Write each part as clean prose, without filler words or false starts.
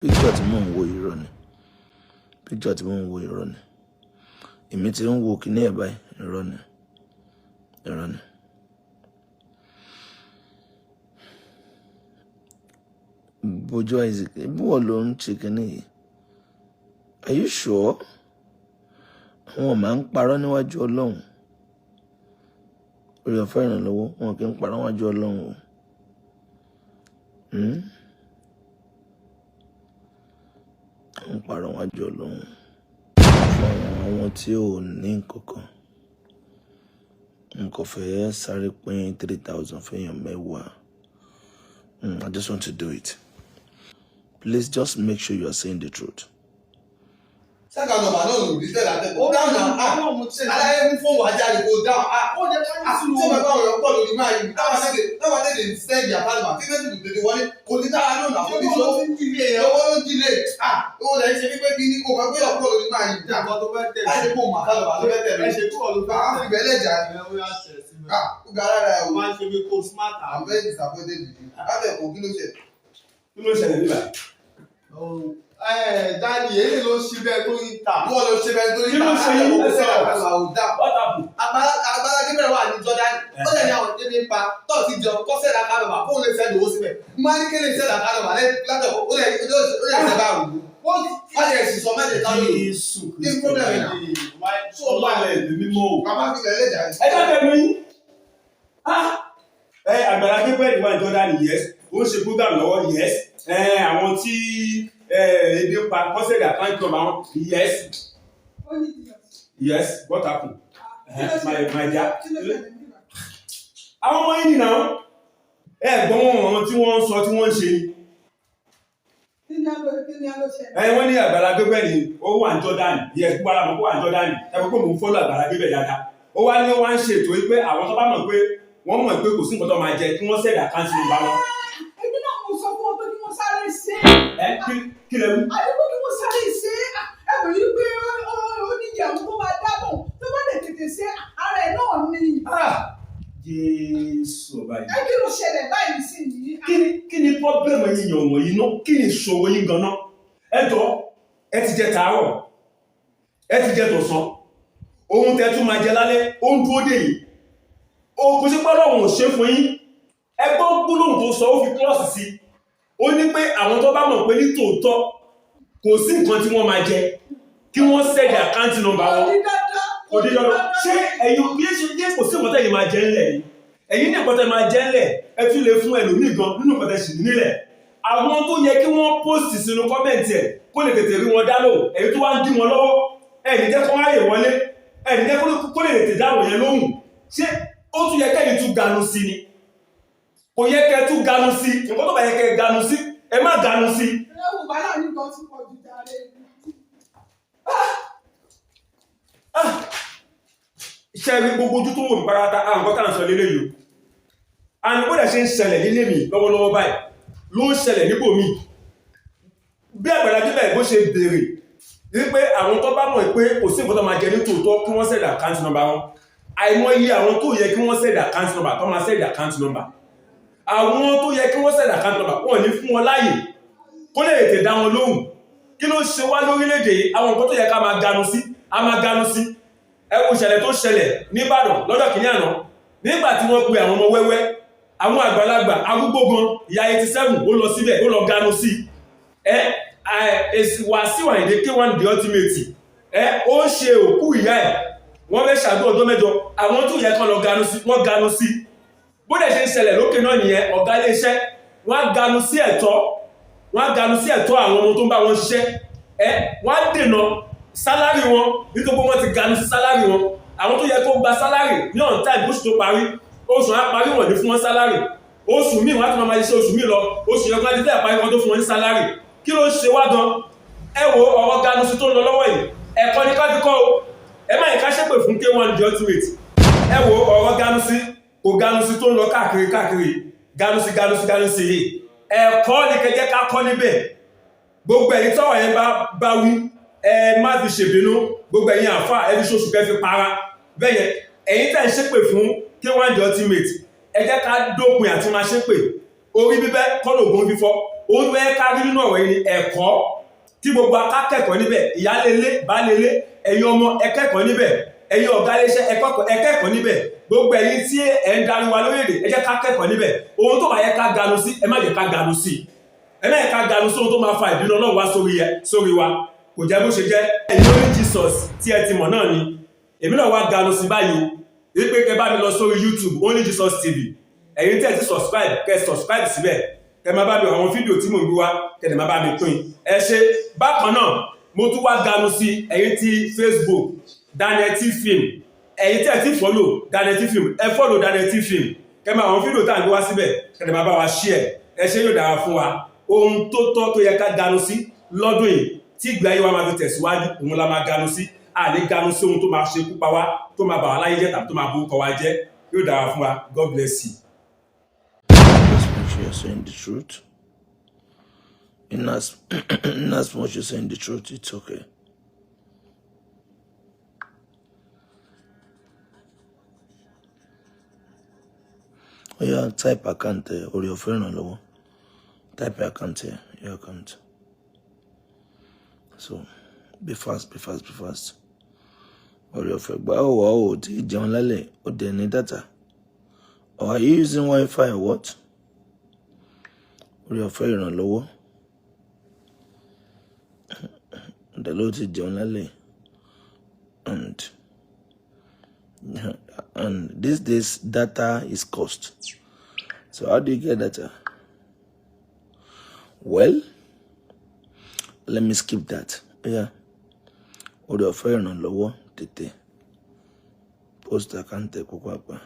Picture tí mò ń wo irọ́ ni. Picture tí mò ń wo irọ́ ni. Èmi tí ń wo kíní ẹ̀ báyìí irọ́ ni. Irọ́ ni. Bojo Isaac, bó ló ń ṣe kíní yìí? Are you sure? Àwọn máa ń parọ́ níwájú Ọlọ́run. Orí ọ̀fẹ́ ìrànlọ́wọ́, wọn kì í parọ́ níwájú Ọlọ́run o. Wọ́n parọ́ níwájú Ọlọ́run. Fún àwọn tí ò ní nǹkankan. Nǹkan fẹ́ sáré pín 3,000 fẹ́yàn mẹ́wàá. I just want to do it. Please just make sure you are saying the truth. Saka no ma no bi se la te ko down now ala e fún wa jáde go down o de so ma ba o ko lórí ma yi ta wa dey send their partner ti dey dey wọlé kò ní dára no na ko bi so delay o wo delay o le ṣe bí pé kíni kò bá gbé o ko lórí ma yi da ko tó fẹ́ tẹ̀ ai de ko ma ka lo ba lo fẹ́ tẹ̀ ẹ ṣe ko lo fa fi bele ja ni o ya ṣe sí mi o gara ra o ma ṣe bí ko smart am very disappointed with you a be ko kí ló ṣe níbà Daddy, èyí ló ṣe bẹ́ẹ̀ tó yí ta. Wọ́n ló ṣe bẹ́ẹ̀ tó yí ta. Kí ló ṣe yín ló ṣe àgbàlá òdà? Agbala Gabriel wà ní Jordan. Ó lè ní àwọn tẹ́lẹ̀ pa tọ́ọ̀tì jọ kọ́ sẹ́dá kálọ̀ wà kó lè sẹ́dá owó síbẹ̀. Máa ní kéde sẹ́dá kálọ̀ wà látọ̀ ó lè sẹ́dá àrùn. Wọ́n lè sísọ mẹ́tẹ̀ẹ̀ táwọn yòó. Kí n problem náà? Ọlọ́run ẹ̀mí mímọ́ o. Bàbá fi lẹ̀ lẹ́jà. Ẹ dábẹ́ mi. Agbala Gabriel wà ní Jordan, yes. Ó ń ṣe program lọ́wọ́, yes. Àwọn tí ebi pa kọ́sẹ̀dì àkáǹtì ọ̀bà wọn, yes. Yes, what happened? My dear. Àwọn ọmọ yìí nìyà ẹ̀gbọ́n wọn tí wọ́n ń sọ tí wọ́n ń ṣe ni. Wọ́n ní Agbala Gabriel ó wà ní Jordan, yes, gbogbo ara mọ̀ kó wà ní Jordan, ẹ̀kọ́ pé mò ń fọ́lọ̀ Agbala Gabriel dáadáa. Ó wá ní ó wá ń ṣètò pé àwọn tó bá mọ̀ pé wọ́n mọ̀ pé kò sí nǹkan tó máa jẹ kí wọ́n sẹ̀dí àkáǹtì ọ̀bà wọn. Èmi náà mo sọ fún wọn pé kí wọ́n sáré ṣe. Kí lẹ wí? Àdúgbò kí wọ́n sáré ṣe ẹ wò yí pé oníyàwó tó máa dábọ̀ tó bá lè tètè ṣe ara ẹ̀ náà ni. Jésù ọba yìí. Kí ló ṣẹlẹ̀ báyìí sí yìí? Kí ni pọ́blẹ́mù yín yàn wọ̀nyí náà? Kí ni ìṣòro yín gan-an? Ẹ jọ, ẹ ti jẹ tàárọ̀, ẹ ti jẹ tọ̀sán, ohun tẹ́ tún máa jẹ lálẹ́, ó ń dúró dè yìí. Kò sí pé Ọlọ́run ò ṣe fún yín. Ẹ gbọ́ gbólóhùn tó sọ, ó fi klọ́ọ̀sì sí. Ó ní pé àwọn tó bá mọ̀ pé ní tòótọ́ kò sí nǹkan tí wọ́n máa jẹ kí wọ́n sẹ́ẹ̀dì àkáǹtì nọ́mbà wọn. Kò dé dandan. Ṣé ẹ̀yin bí ṣe kò sí nǹkan tẹ́yin máa jẹ ńlẹ̀ yìí? Ẹ̀yin ní nǹkan tẹ́ máa jẹ ńlẹ̀ ẹ tún lè fún ẹlòmíì gan nínú nǹkan tẹ́ sì nílẹ̀. Àwọn tó yẹ kí wọ́n pósìtì sínú kọ́mẹ̀ntì ẹ̀ kó lè tètè rí wọn dá lóhùn, ẹ̀yin tó wá ń dí wọn lọ́wọ́, ẹ̀yin jẹ́ kó ráyè wọlé, ẹ̀yin jẹ́ kó lè tètè dáhùn yẹn lóhùn. Ṣé ó tún yẹ kẹ́yin tún ganu sí ni? Kò yẹ kẹ́ tún ganu sí, nǹkan tó bá yẹ kẹ́ ganu sí, ẹ má ganu sí. Ẹ̀wù bá náà ní nǹkan tí pọ̀ jù jáde. Ṣé rí gbogbo ojú tó wò ní parata nǹkan tá à ń sọ lélẹ̀ yìí? Àní bó dẹ̀ ṣe ń ṣẹlẹ̀ nílé mi lọ́wọ́lọ́wọ́ báyìí ló ń ṣẹlẹ̀ níbò mi. Bí Agbala Gabriel bó ṣe béèrè wípé àwọn tó bá mọ̀ pé kò sí nǹkan tó máa jẹ ní tòótọ́ kí wọ́n sẹ̀dà àkáǹtì nọ́mbà wọn. Àìmọye àwọn tó yẹ kí wọ́n sẹ̀dà àkáǹtì nọ́mbà tó máa sẹ̀dà àkáǹtì nọ́mbà. Àwọn tó yẹ kí wọ́n sẹ̀dà àkáǹtì nọ́mbà wọn ní fún wọn láàyè kó lè tètè dá wọn lóhùn. Kí ló ṣe wá lórílẹ̀-èdè yìí? Àwọn nǹkan tó yẹ ká máa ganu sí, a máa ganu sí. Ẹ wo ìṣẹ̀lẹ̀ tó ṣẹlẹ̀ ní Ìbàdàn lọ́jọ́ kìíní àná nígbà tí wọ́n pe àwọn ọmọ wẹ́wẹ́, àwọn àgbàlagbà arúgbó gan, ìyá 87 ó lọ síbẹ̀ ó lọ ganu sí. Wàsíù Àyìndé K1 the ultimate ó ń ṣe òkú ìyá ẹ̀, wọ́n fẹ́ ṣàdó ọjọ́ mẹ́jọ, àwọn tó yẹ kán lọ ganu sí wọ́n ganu sí. Bó dẹ̀ ṣe ń ṣẹlẹ̀ lókè náà nìyẹn, ọ̀gá iléeṣẹ́ wọ́n á ganu sí ẹ̀tọ́ àwọn ọmọ tó ń bá wọn ṣiṣẹ́, wọ́n á dènà sálárì wọn nítorí wọ́n ti ganu sí sálárì wọn. Àwọn tó yẹ kó gba sálárì ní on time bóṣù tó parí, oṣù á parí wọ̀n ní fún wọn sálárì, oṣù míì wọ́n á tún máa ṣiṣẹ́ oṣù míì lọ, oṣù yẹn kan ti fẹ́ parí wọn tó fún wọn ní sálárì. Kí ló ṣe wá gan? Ẹ wo ọ̀rọ̀ ganu sí tó ń lọ lọ́wọ́ yìí, ẹ̀kọ́ ní káfíkọ́ o, ẹ má yẹ ká ṣépè fún K1 the ultimate. Ẹ wo ọ̀rọ̀ ganu sí kò ganu sí tó ń lọ káàkiri ganu sí yìí, ẹ̀kọ́ ní kẹjẹ́ ká kọ́ níbẹ̀. Gbogbo ẹ̀yin tọ́wọ̀ yẹn bá wí, ẹ má fi ṣèbínú, gbogbo ẹ̀yin àfà ẹbí ṣoṣù kẹ́ fi para bẹ́yẹn. Ẹ̀yin tẹ́ ń ṣépè fún K1 the ultimate, ẹ jẹ́ ká dópin àti máa ṣépè. Orí bíbẹ́ kọ́ lògùn fífọ́, ohun tó yẹ ká rí nínú ọ̀rọ̀ yìí ni ẹ̀kọ́ tí gbogbo akẹ́kọ̀ọ́ níbẹ̀, ìyálélé, baálélé, ẹ̀yin ọmọ ẹ̀kẹ́kọ̀ọ́ níbẹ̀, ẹ̀yin ọ̀gá iléeṣẹ́ ẹ̀kẹ́kọ̀ọ́ níbẹ̀, gbogbo ẹ̀yin tí ẹ̀ ń darí wa lórílẹ̀-èdè ẹ jẹ́ ká kẹ́kọ̀ọ́ níbẹ̀. Ohun tó bá yẹ ká ganu sí ẹ má jẹ́ ká ganu sí, ẹ má yẹ ká ganu sí ohun tó máa fa ìbínú Ọlọ́run wá sórí wa. Kò jẹ́ bó ṣe jẹ́. Ẹ̀yin lórí Jesus tí ẹ ti mọ̀ náà ni èmi náà wá ganu sí báyìí o. Wípé kẹ bá mi lọ sórí YouTube Only Jesus TV, ẹ̀yin tẹ́ ti subscribe kẹ́ subscribe síbẹ̀, kẹ́ máa bá mi àwọn fídíò tí mò ń gbé wá kẹ́ lè máa bá mi pín. Ẹ ṣé. Bákan náà mo tún wá ganu sí ẹ̀yin tí Facebook Daniel T Film, ẹ̀yin tẹ́ ti follow Daniel T Film, ẹ follow Daniel T Film, kẹ́ máa àwọn fídíò tá à ń gbé wá síbẹ̀ kẹ́ lè máa bá wa share. Ẹ ṣé, yóò dára fún wa. Ohun tó tọ́ tó yẹ ká ganu sí lọ́dún yìí tí ìgbé ayé wa máa fi tẹ̀síwájú òun la máa ganu sí. A lè ganu sí ohun tó máa ṣekú pa wá, tó máa bà wá láyé jẹ́ tàbí tó máa borúkọ wa jẹ́. Yóò dára fún wa. God bless you. Just make sure you're saying the truth. In as much as you're saying the truth, it's okay. Oh yeah, type account there or your phone on low. Type account here, your account. So be fast. Or your phone. Oh, John Lale, or the data. Or are you using Wi-Fi or what? Or your phone on low. The Lord is John Lale. And these days data is cost. So how do you get data? Well, let me skip that. Yeah. Or your phone on low. Tete. Post account kukwapa.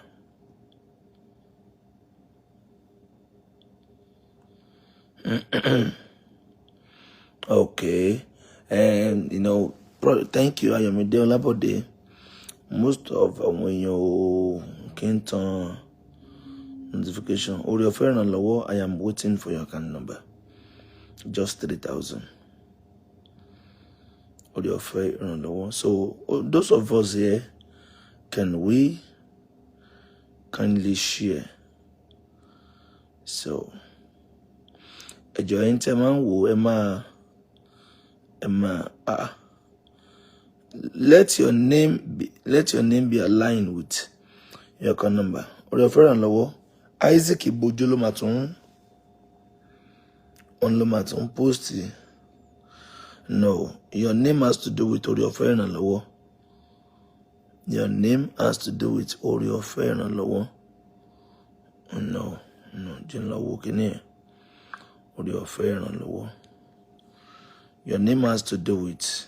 Okay. And thank you, Ayomide Olabode. Most of when you can't turn notification or your phone on low, I am waiting for your account number. Just 3,000. Or your phone on low. So those of us here, can we kindly share? So a joint man Emma. Let your name be aligned with your account number. Or your friend lowo Isaac Ibojolo matun post. No, your name has to do with your friend lowo. Your name has to do with your friend lowo. No, Jin lowo kini. Or your friend lowo. Your name has to do with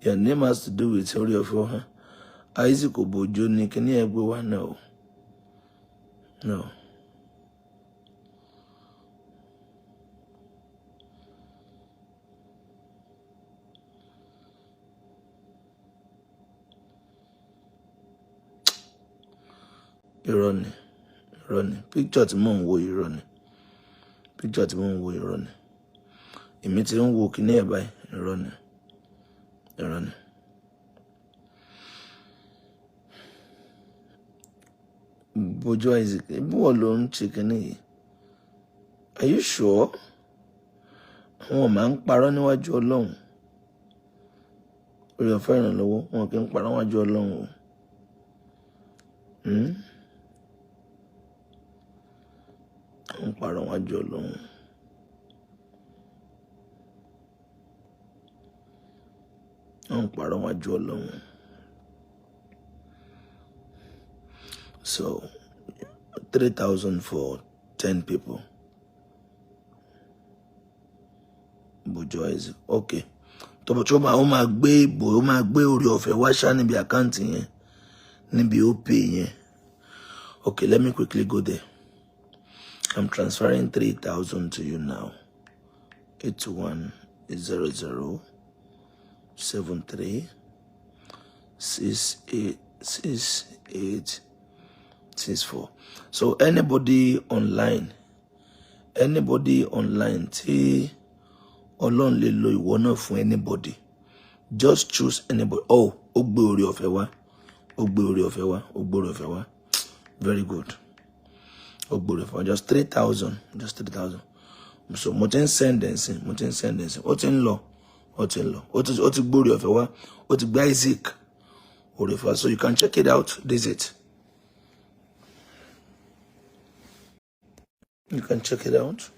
your name has to do with sorry of Isaac Obojoni. Can you everyone know? No. Ironi. Picture tí mò ń wo ironi. Picture tí mò ń wo ironi. Èmi tí ń wo kíní ẹ̀ báyìí ironi. Bojo Isaac, bó ló ń ṣe kíní yìí? Are you sure? Wọ́n máa ń parọ́ níwájú Ọlọ́run. Orí ọ̀fẹ́ ìrànlọ́wọ́, wọn kì í parọ́ níwájú Ọlọ́run o. Wọ́n parọ́ níwájú Ọlọ́run. Wọ́n parọ́ níwájú Ọlọ́run. So 3,000 for 10 people. Bojo Isaac. Okay. Tó bá ó máa gbé orí ọ̀fẹ́ wá ṣá níbi àkáǹtì yẹn. Níbi OP yẹn. Okay, let me quickly go there. I'm transferring 3,000 to you now. 810073686864. So anybody online tí Ọlọ́run lè lo ìwọ náà fún anybody, just choose anybody. Ó gbé orí ọ̀fẹ́ wá, Ogbori of Ewa. Ogbori of Ewa. Very good. Ogbori of Ewa. Just 3,000. Just 3,000. So, moten sentencing. Oti law. Oti Ogbori of Ewa. Oti Isaac. So you can check it out. This is it. You can check it out.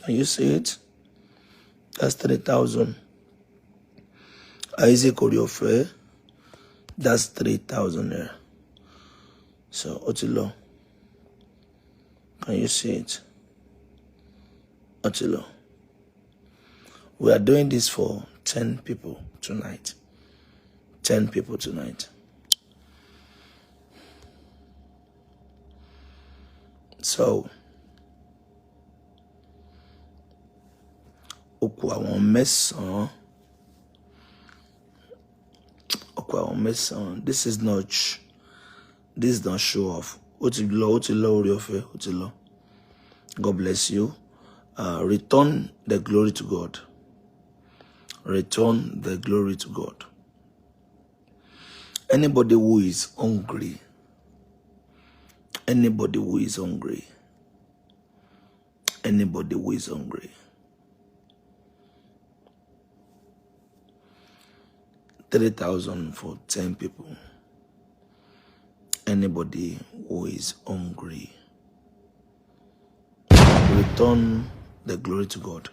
Can you see it? That's 3,000. Isaac Oriofe. That's 3,000 there. So Otilo. Can you see it? Otilo. We are doing this for 10 people tonight. 10 people tonight. So, Awon mẹ́sàn-án. This is not show off. Otilo. God bless you. Return the glory to God. Return the glory to God. Anybody who is hungry. 3,000 for 10 people. Anybody who is hungry. Return the glory to God.